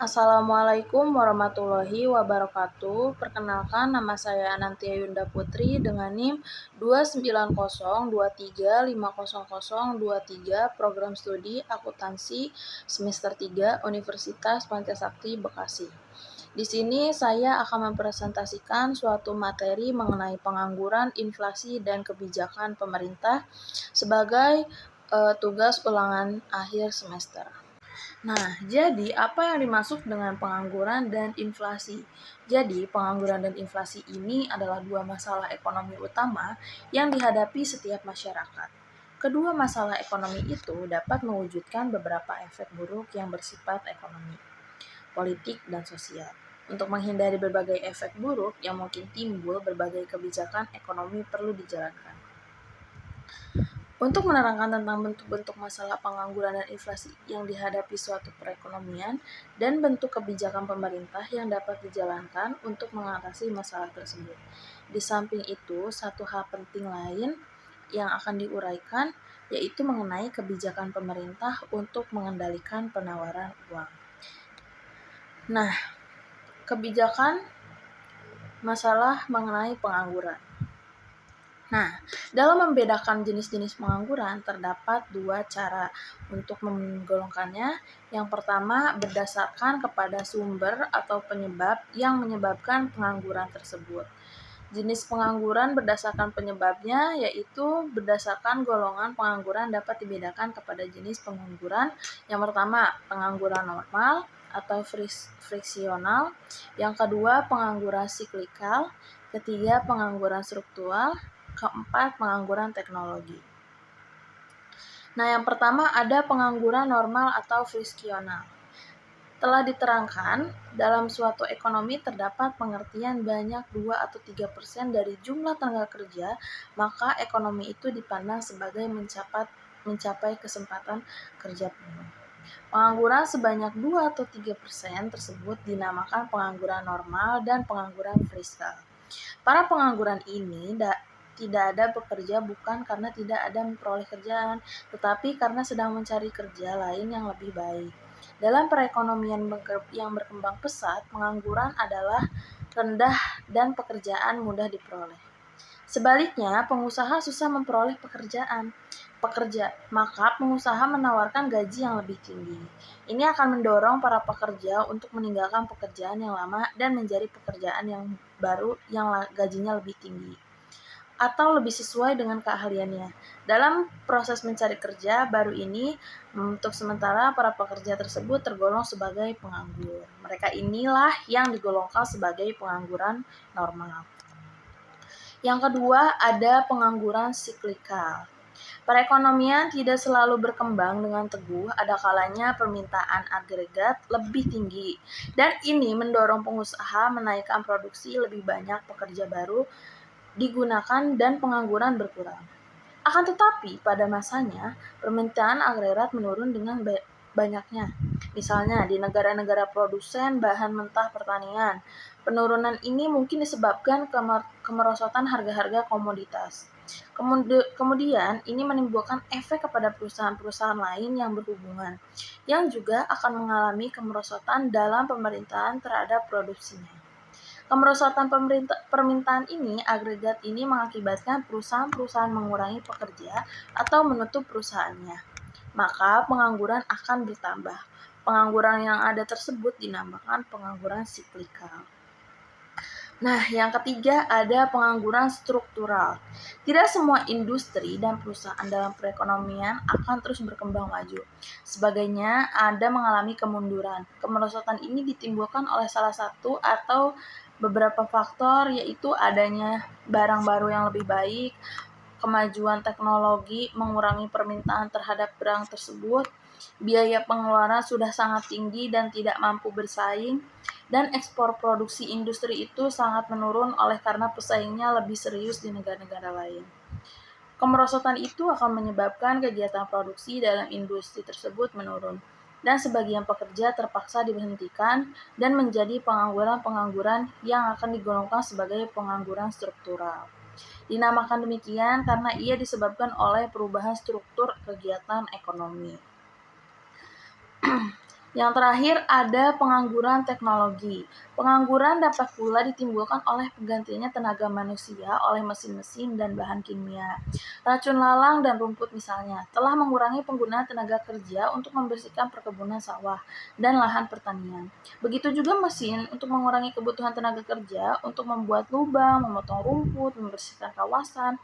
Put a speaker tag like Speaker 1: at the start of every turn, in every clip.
Speaker 1: Assalamualaikum warahmatullahi wabarakatuh. Perkenalkan, nama saya Anantia Yunda Putri dengan NIM 29023500023, program studi akuntansi semester 3 Universitas Pancasakti Bekasi. Di sini saya akan mempresentasikan suatu materi mengenai pengangguran, inflasi, dan kebijakan pemerintah sebagai tugas ulangan akhir semester. Nah, jadi apa yang dimaksud dengan pengangguran dan inflasi? Jadi, pengangguran dan inflasi ini adalah dua masalah ekonomi utama yang dihadapi setiap masyarakat. Kedua masalah ekonomi itu dapat mewujudkan beberapa efek buruk yang bersifat ekonomi, politik, dan sosial. Untuk menghindari berbagai efek buruk yang mungkin timbul, berbagai kebijakan ekonomi perlu dijalankan. Untuk menerangkan tentang bentuk-bentuk masalah pengangguran dan inflasi yang dihadapi suatu perekonomian dan bentuk kebijakan pemerintah yang dapat dijalankan untuk mengatasi masalah tersebut. Di samping itu, satu hal penting lain yang akan diuraikan yaitu mengenai kebijakan pemerintah untuk mengendalikan penawaran uang. Nah, kebijakan masalah mengenai pengangguran. Nah, dalam membedakan jenis-jenis pengangguran, terdapat dua cara untuk menggolongkannya. Yang pertama, berdasarkan kepada sumber atau penyebab yang menyebabkan pengangguran tersebut. Jenis pengangguran berdasarkan penyebabnya, yaitu berdasarkan golongan pengangguran dapat dibedakan kepada jenis pengangguran. Yang pertama, pengangguran normal atau friksional. Yang kedua, pengangguran siklikal. Ketiga, pengangguran struktural. Keempat, pengangguran teknologi. Nah, yang pertama ada pengangguran normal atau friksional. Telah diterangkan, dalam suatu ekonomi terdapat pengertian banyak 2 atau 3% dari jumlah tenaga kerja, maka ekonomi itu dipandang sebagai mencapai kesempatan kerja penuh. Pengangguran sebanyak 2 atau 3% tersebut dinamakan pengangguran normal dan pengangguran friksional. Para pengangguran ini tidak ada bekerja bukan karena tidak ada memperoleh kerjaan, tetapi karena sedang mencari kerja lain yang lebih baik. Dalam perekonomian yang berkembang pesat, pengangguran adalah rendah dan pekerjaan mudah diperoleh. Sebaliknya, pengusaha susah memperoleh maka pengusaha menawarkan gaji yang lebih tinggi. Ini akan mendorong para pekerja untuk meninggalkan pekerjaan yang lama dan mencari pekerjaan yang baru yang gajinya lebih tinggi atau lebih sesuai dengan keahliannya. Dalam proses mencari kerja baru ini, untuk sementara para pekerja tersebut tergolong sebagai penganggur. Mereka inilah yang digolongkan sebagai pengangguran normal. Yang kedua, ada pengangguran siklikal. Perekonomian tidak selalu berkembang dengan teguh, ada kalanya permintaan agregat lebih tinggi, dan ini mendorong pengusaha menaikkan produksi, lebih banyak pekerja baru digunakan dan pengangguran berkurang. Akan tetapi, pada masanya, permintaan agregat menurun dengan banyaknya. Misalnya, di negara-negara produsen bahan mentah pertanian, penurunan ini mungkin disebabkan kemerosotan harga-harga komoditas. Kemudian, ini menimbulkan efek kepada perusahaan-perusahaan lain yang berhubungan, yang juga akan mengalami kemerosotan dalam pemerintahan terhadap produksinya. Kemerosotan permintaan ini, agregat ini mengakibatkan perusahaan-perusahaan mengurangi pekerja atau menutup perusahaannya. Maka pengangguran akan bertambah. Pengangguran yang ada tersebut dinamakan pengangguran siklikal. Nah, yang ketiga ada pengangguran struktural. Tidak semua industri dan perusahaan dalam perekonomian akan terus berkembang maju. Sebagainya ada mengalami kemunduran. Kemerosotan ini ditimbulkan oleh salah satu atau beberapa faktor, yaitu adanya barang baru yang lebih baik, kemajuan teknologi mengurangi permintaan terhadap barang tersebut, biaya pengeluaran sudah sangat tinggi dan tidak mampu bersaing, dan ekspor produksi industri itu sangat menurun oleh karena pesaingnya lebih serius di negara-negara lain. Kemerosotan itu akan menyebabkan kegiatan produksi dalam industri tersebut menurun, dan sebagian pekerja terpaksa diberhentikan dan menjadi pengangguran-pengangguran yang akan digolongkan sebagai pengangguran struktural. Dinamakan demikian karena ia disebabkan oleh perubahan struktur kegiatan ekonomi. Yang terakhir ada pengangguran teknologi. Pengangguran dapat pula ditimbulkan oleh penggantinya tenaga manusia oleh mesin-mesin dan bahan kimia. Racun lalang dan rumput misalnya telah mengurangi penggunaan tenaga kerja untuk membersihkan perkebunan sawah dan lahan pertanian. Begitu juga mesin untuk mengurangi kebutuhan tenaga kerja untuk membuat lubang, memotong rumput, membersihkan kawasan,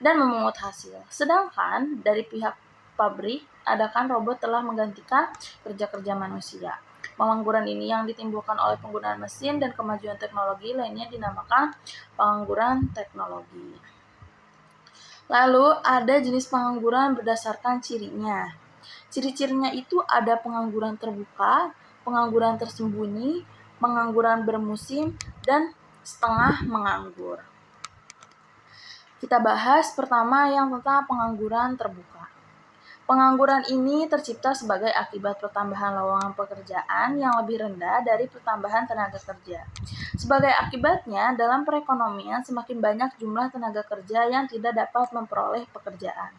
Speaker 1: dan memungut hasil. Sedangkan dari pihak pabrik, adakan robot telah menggantikan kerja-kerja manusia. Pengangguran ini yang ditimbulkan oleh penggunaan mesin dan kemajuan teknologi lainnya dinamakan pengangguran teknologi. Lalu ada jenis pengangguran berdasarkan cirinya. Ciri-cirinya itu ada pengangguran terbuka, pengangguran tersembunyi, pengangguran bermusim, dan setengah menganggur. Kita bahas pertama yang tentang pengangguran terbuka. Pengangguran ini tercipta sebagai akibat pertambahan lowongan pekerjaan yang lebih rendah dari pertambahan tenaga kerja. Sebagai akibatnya, dalam perekonomian semakin banyak jumlah tenaga kerja yang tidak dapat memperoleh pekerjaan.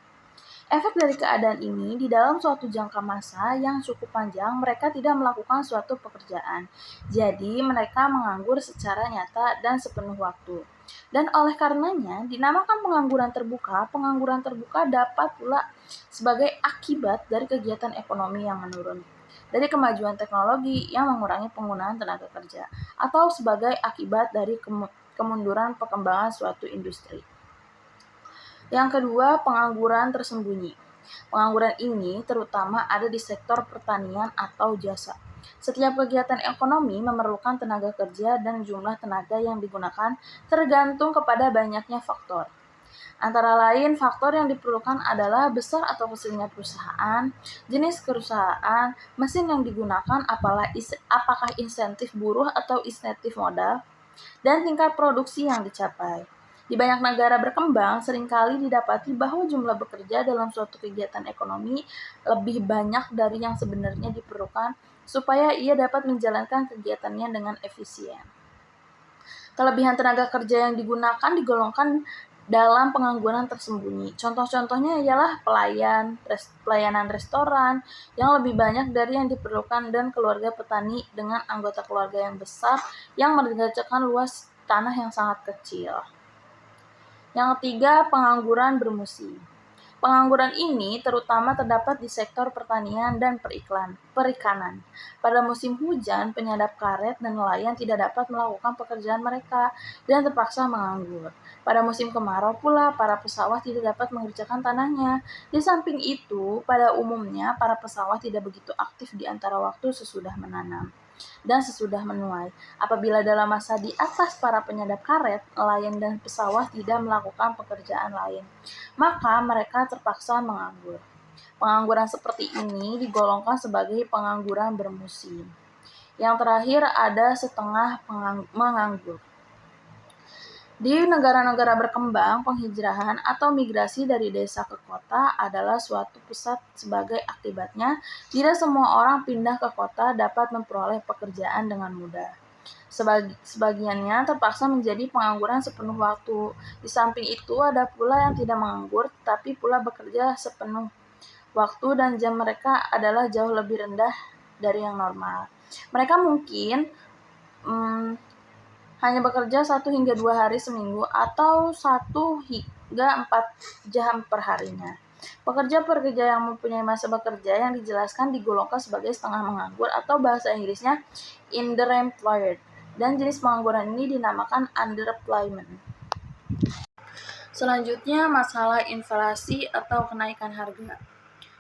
Speaker 1: Efek dari keadaan ini, di dalam suatu jangka masa yang cukup panjang, mereka tidak melakukan suatu pekerjaan. Jadi, mereka menganggur secara nyata dan sepenuh waktu. Dan oleh karenanya, dinamakan pengangguran terbuka. Pengangguran terbuka dapat pula sebagai akibat dari kegiatan ekonomi yang menurun, dari kemajuan teknologi yang mengurangi penggunaan tenaga kerja, atau sebagai akibat dari kemunduran perkembangan suatu industri. Yang kedua, pengangguran tersembunyi. Pengangguran ini terutama ada di sektor pertanian atau jasa. Setiap kegiatan ekonomi memerlukan tenaga kerja dan jumlah tenaga yang digunakan tergantung kepada banyaknya faktor. Antara lain, faktor yang diperlukan adalah besar atau kecilnya perusahaan, jenis perusahaan, mesin yang digunakan, apakah insentif buruh atau insentif modal, dan tingkat produksi yang dicapai. Di banyak negara berkembang, seringkali didapati bahwa jumlah bekerja dalam suatu kegiatan ekonomi lebih banyak dari yang sebenarnya diperlukan supaya ia dapat menjalankan kegiatannya dengan efisien. Kelebihan tenaga kerja yang digunakan digolongkan dalam pengangguran tersembunyi. Contoh-contohnya ialah pelayanan restoran yang lebih banyak dari yang diperlukan dan keluarga petani dengan anggota keluarga yang besar yang mengerjakan luas tanah yang sangat kecil. Yang ketiga, pengangguran bermusim. Pengangguran ini terutama terdapat di sektor pertanian dan perikanan. Pada musim hujan, penyadap karet dan nelayan tidak dapat melakukan pekerjaan mereka dan terpaksa menganggur. Pada musim kemarau pula, para pesawah tidak dapat mengerjakan tanahnya. Di samping itu, pada umumnya, para pesawah tidak begitu aktif di antara waktu sesudah menanam dan sesudah menuai. Apabila dalam masa di atas para penyadap karet, nelayan dan pesawah tidak melakukan pekerjaan lain, maka mereka terpaksa menganggur. Pengangguran seperti ini digolongkan sebagai pengangguran bermusim. Yang terakhir ada setengah menganggur. Di negara-negara berkembang, penghijrahan atau migrasi dari desa ke kota adalah suatu pusat. Sebagai akibatnya, tidak semua orang pindah ke kota dapat memperoleh pekerjaan dengan mudah. Sebagiannya terpaksa menjadi pengangguran sepenuh waktu. Di samping itu, ada pula yang tidak menganggur, tapi pula bekerja sepenuh waktu dan jam mereka adalah jauh lebih rendah dari yang normal. Mereka mungkin hanya bekerja 1 hingga 2 hari seminggu atau 1 hingga 4 jam per harinya. Pekerja-pekerja yang mempunyai masa bekerja yang dijelaskan digolongkan sebagai setengah menganggur atau bahasa Inggrisnya underemployed, dan jenis pengangguran ini dinamakan underemployment. Selanjutnya, masalah inflasi atau kenaikan harga.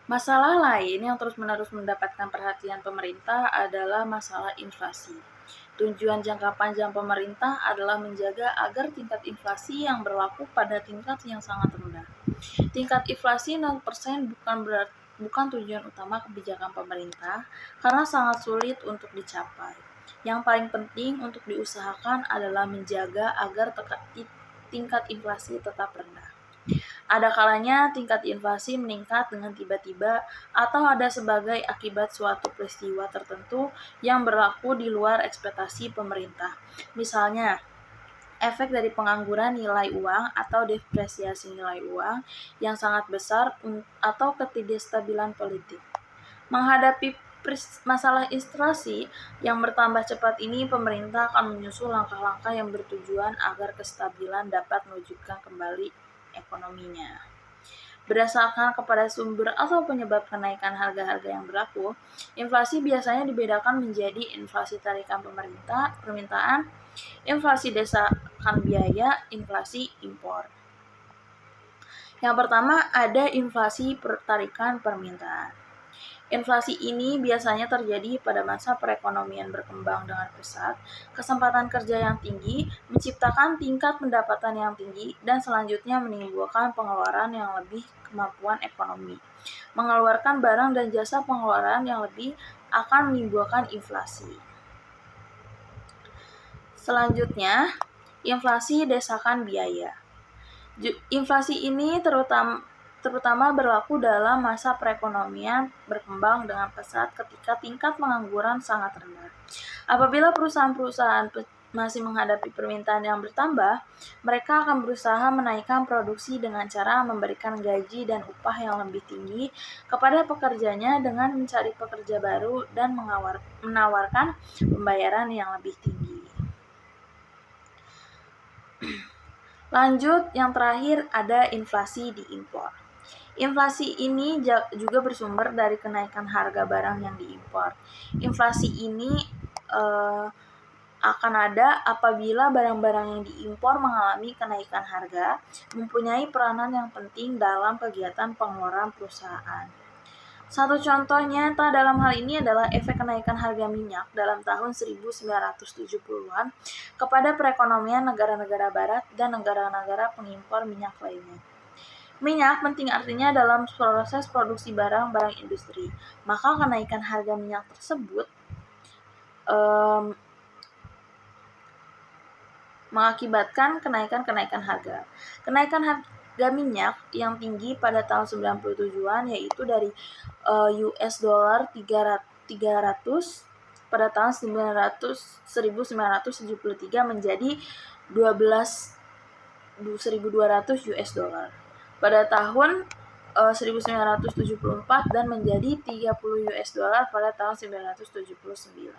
Speaker 1: Masalah lain yang terus-menerus mendapatkan perhatian pemerintah adalah masalah inflasi. Tujuan jangka panjang pemerintah adalah menjaga agar tingkat inflasi yang berlaku pada tingkat yang sangat rendah. Tingkat inflasi 0% bukan tujuan utama kebijakan pemerintah karena sangat sulit untuk dicapai. Yang paling penting untuk diusahakan adalah menjaga agar tingkat inflasi tetap rendah. Ada kalanya tingkat inflasi meningkat dengan tiba-tiba atau ada sebagai akibat suatu peristiwa tertentu yang berlaku di luar ekspektasi pemerintah. Misalnya, efek dari pengangguran nilai uang atau depresiasi nilai uang yang sangat besar atau ketidakstabilan politik. Menghadapi masalah inflasi yang bertambah cepat ini, pemerintah akan menyusul langkah-langkah yang bertujuan agar kestabilan dapat mewujudkan kembali ekonominya. Berdasarkan kepada sumber atau penyebab kenaikan harga-harga yang berlaku, inflasi biasanya dibedakan menjadi inflasi tarikan permintaan, inflasi desakan biaya, inflasi impor. Yang pertama ada inflasi tarikan permintaan. Inflasi ini biasanya terjadi pada masa perekonomian berkembang dengan pesat, kesempatan kerja yang tinggi, menciptakan tingkat pendapatan yang tinggi, dan selanjutnya menimbulkan pengeluaran yang lebih kemampuan ekonomi. Mengeluarkan barang dan jasa pengeluaran yang lebih akan menimbulkan inflasi. Selanjutnya, inflasi desakan biaya. Inflasi ini terutama berlaku dalam masa perekonomian berkembang dengan pesat ketika tingkat pengangguran sangat rendah. Apabila perusahaan-perusahaan masih menghadapi permintaan yang bertambah, mereka akan berusaha menaikkan produksi dengan cara memberikan gaji dan upah yang lebih tinggi kepada pekerjanya dengan mencari pekerja baru dan menawarkan pembayaran yang lebih tinggi. Lanjut, yang terakhir ada inflasi diimpor. Inflasi ini juga bersumber dari kenaikan harga barang yang diimpor. Inflasi ini akan ada apabila barang-barang yang diimpor mengalami kenaikan harga, mempunyai peranan yang penting dalam kegiatan pengeluaran perusahaan. Satu contoh nyata dalam hal ini adalah efek kenaikan harga minyak dalam tahun 1970-an kepada perekonomian negara-negara barat dan negara-negara pengimpor minyak lainnya. Minyak penting artinya dalam proses produksi barang-barang industri, maka kenaikan harga minyak tersebut mengakibatkan kenaikan harga. Kenaikan harga minyak yang tinggi pada tahun 97-an yaitu dari US dollar 300 pada tahun 1973 menjadi 1.200 US dollar pada tahun 1974 dan menjadi 30 US dollar pada tahun 1979.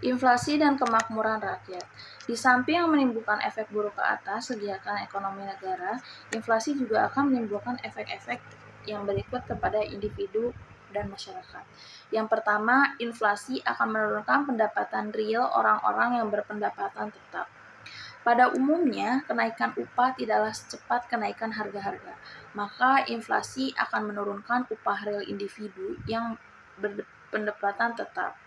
Speaker 1: Inflasi dan kemakmuran rakyat. Di samping menimbulkan efek buruk ke atas kegiatan ekonomi negara, inflasi juga akan menimbulkan efek-efek yang berikut kepada individu dan masyarakat. Yang pertama, inflasi akan menurunkan pendapatan real orang-orang yang berpendapatan tetap. Pada umumnya, kenaikan upah tidaklah secepat kenaikan harga-harga, maka inflasi akan menurunkan upah real individu yang berpendapatan tetap.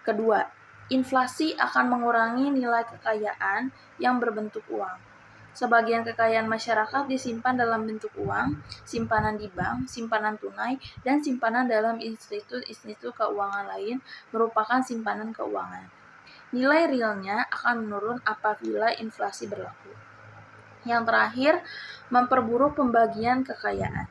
Speaker 1: Kedua, inflasi akan mengurangi nilai kekayaan yang berbentuk uang. Sebagian kekayaan masyarakat disimpan dalam bentuk uang, simpanan di bank, simpanan tunai, dan simpanan dalam institut keuangan lain merupakan simpanan keuangan. Nilai realnya akan menurun apabila inflasi berlaku. Yang terakhir, memperburuk pembagian kekayaan.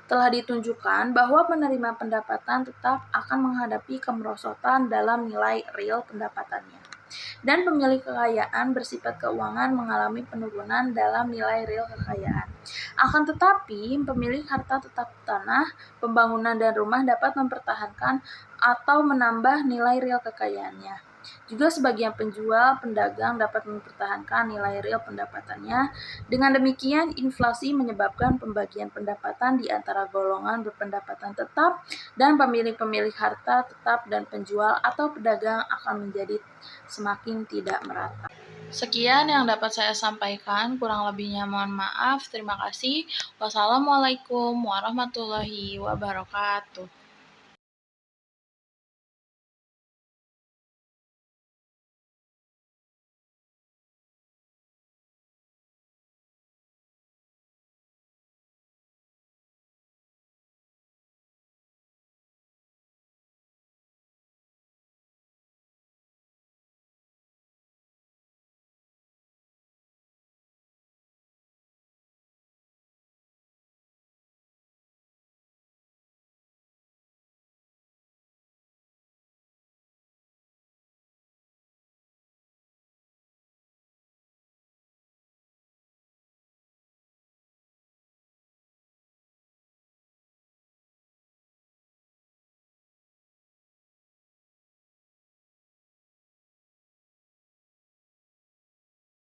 Speaker 1: Telah ditunjukkan bahwa penerima pendapatan tetap akan menghadapi kemerosotan dalam nilai real pendapatannya, dan pemilik kekayaan bersifat keuangan mengalami penurunan dalam nilai real kekayaan. Akan tetapi, pemilik harta tetap tanah, pembangunan dan rumah dapat mempertahankan atau menambah nilai real kekayaannya. Juga sebagian penjual, pedagang dapat mempertahankan nilai real pendapatannya. Dengan demikian, inflasi menyebabkan pembagian pendapatan di antara golongan berpendapatan tetap dan pemilik harta tetap dan penjual atau pedagang akan menjadi semakin tidak merata. Sekian yang dapat saya sampaikan, kurang lebihnya mohon maaf. Terima kasih. Wassalamualaikum warahmatullahi wabarakatuh.